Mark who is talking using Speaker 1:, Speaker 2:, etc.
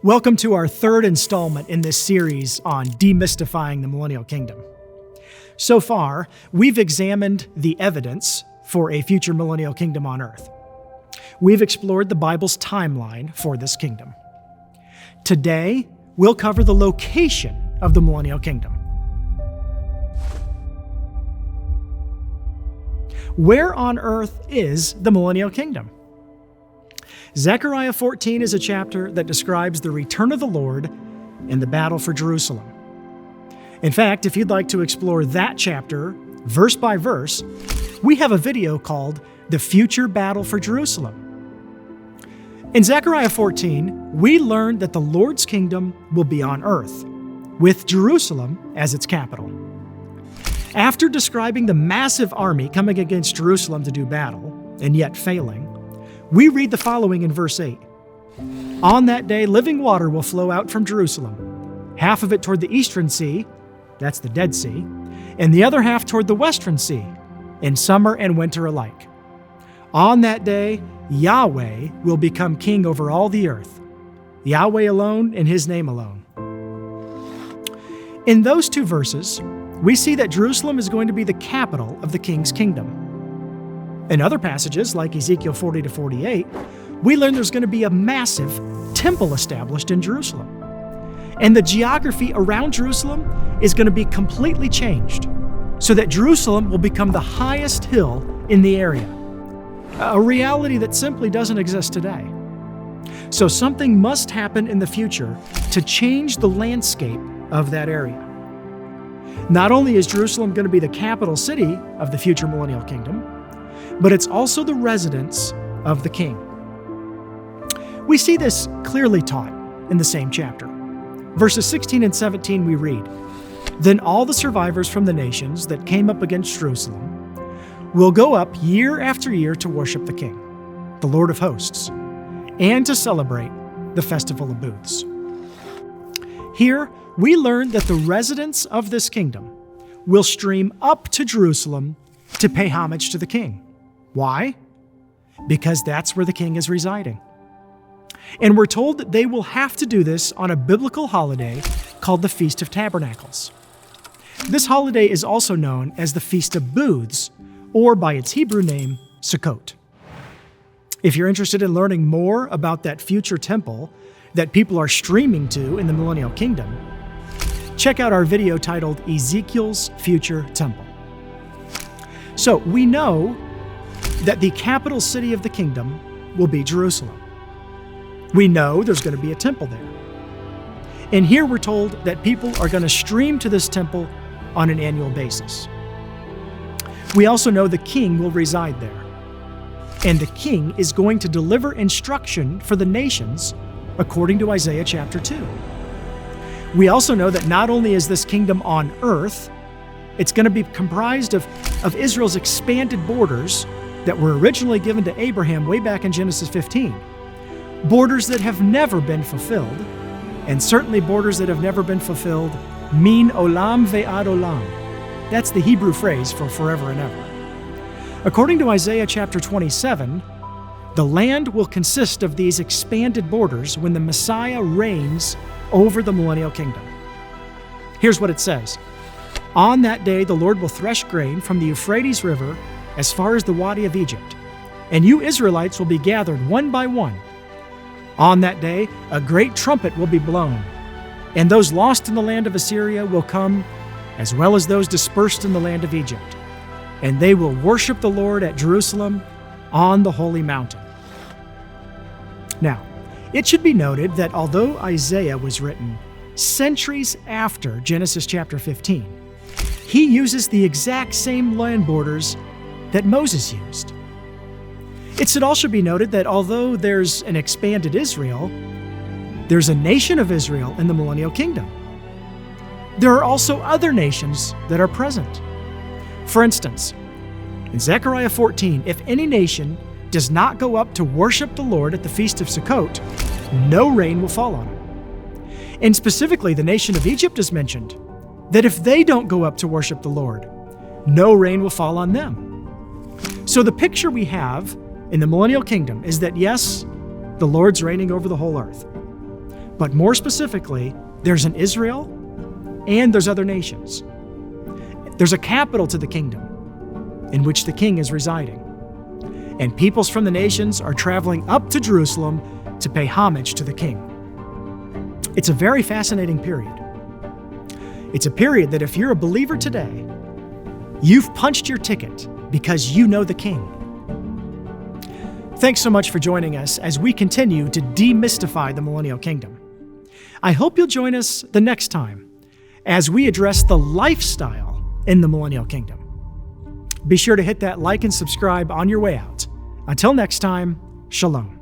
Speaker 1: Welcome to our third installment in this series on demystifying the Millennial Kingdom. So far, we've examined the evidence for a future Millennial Kingdom on earth. We've explored the Bible's timeline for this kingdom. Today, we'll cover the location of the Millennial Kingdom. Where on earth is the Millennial Kingdom? Zechariah 14 is a chapter that describes the return of the Lord and the battle for Jerusalem. In fact, if you'd like to explore that chapter, verse by verse, we have a video called The Future Battle for Jerusalem. In Zechariah 14, we learn that the Lord's kingdom will be on earth, with Jerusalem as its capital. After describing the massive army coming against Jerusalem to do battle, and yet failing, we read the following in verse 8. On that day, living water will flow out from Jerusalem, half of it toward the eastern sea, that's the Dead Sea, and the other half toward the western sea, in summer and winter alike. On that day, Yahweh will become king over all the earth, Yahweh alone and His name alone. In those two verses, we see that Jerusalem is going to be the capital of the king's kingdom. In other passages, like Ezekiel 40 to 48, we learn there's going to be a massive temple established in Jerusalem. And the geography around Jerusalem is going to be completely changed, so that Jerusalem will become the highest hill in the area, a reality that simply doesn't exist today. So something must happen in the future to change the landscape of that area. Not only is Jerusalem going to be the capital city of the future Millennial Kingdom, but it's also the residence of the king. We see this clearly taught in the same chapter. Verses 16 and 17 we read, Then all the survivors from the nations that came up against Jerusalem will go up year after year to worship the king, the Lord of hosts, and to celebrate the Festival of Booths. Here, we learn that the residents of this kingdom will stream up to Jerusalem to pay homage to the king. Why? Because that's where the king is residing. And we're told that they will have to do this on a biblical holiday called the Feast of Tabernacles. This holiday is also known as the Feast of Booths, or by its Hebrew name, Sukkot. If you're interested in learning more about that future temple that people are streaming to in the Millennial Kingdom, check out our video titled Ezekiel's Future Temple. So we know that the capital city of the kingdom will be Jerusalem. We know there's going to be a temple there. And here we're told that people are going to stream to this temple on an annual basis. We also know the king will reside there. And the king is going to deliver instruction for the nations according to Isaiah chapter 2. We also know that not only is this kingdom on earth, it's going to be comprised of Israel's expanded borders that were originally given to Abraham way back in Genesis 15. Borders that have never been fulfilled, and certainly borders that have never been fulfilled, min olam ve'ad olam. That's the Hebrew phrase for forever and ever. According to Isaiah chapter 27, the land will consist of these expanded borders when the Messiah reigns over the Millennial Kingdom. Here's what it says. On that day, the Lord will thresh grain from the Euphrates River as far as the Wadi of Egypt, and you Israelites will be gathered one by one. On that day, a great trumpet will be blown, and those lost in the land of Assyria will come, as well as those dispersed in the land of Egypt, and they will worship the Lord at Jerusalem on the holy mountain. Now, it should be noted that although Isaiah was written centuries after Genesis chapter 15, he uses the exact same land borders that Moses used. It should also be noted that although there's an expanded Israel, there's a nation of Israel in the Millennial Kingdom. There are also other nations that are present. For instance, in Zechariah 14, if any nation does not go up to worship the Lord at the Feast of Sukkot, no rain will fall on them. And specifically, the nation of Egypt is mentioned, that if they don't go up to worship the Lord, no rain will fall on them. So the picture we have in the Millennial Kingdom is that yes, the Lord's reigning over the whole earth. But more specifically, there's an Israel and there's other nations. There's a capital to the kingdom in which the king is residing. And peoples from the nations are traveling up to Jerusalem to pay homage to the king. It's a very fascinating period. It's a period that if you're a believer today, you've punched your ticket because you know the king. Thanks so much for joining us as we continue to demystify the Millennial Kingdom. I hope you'll join us the next time as we address the lifestyle in the Millennial Kingdom. Be sure to hit that like and subscribe on your way out. Until next time, shalom.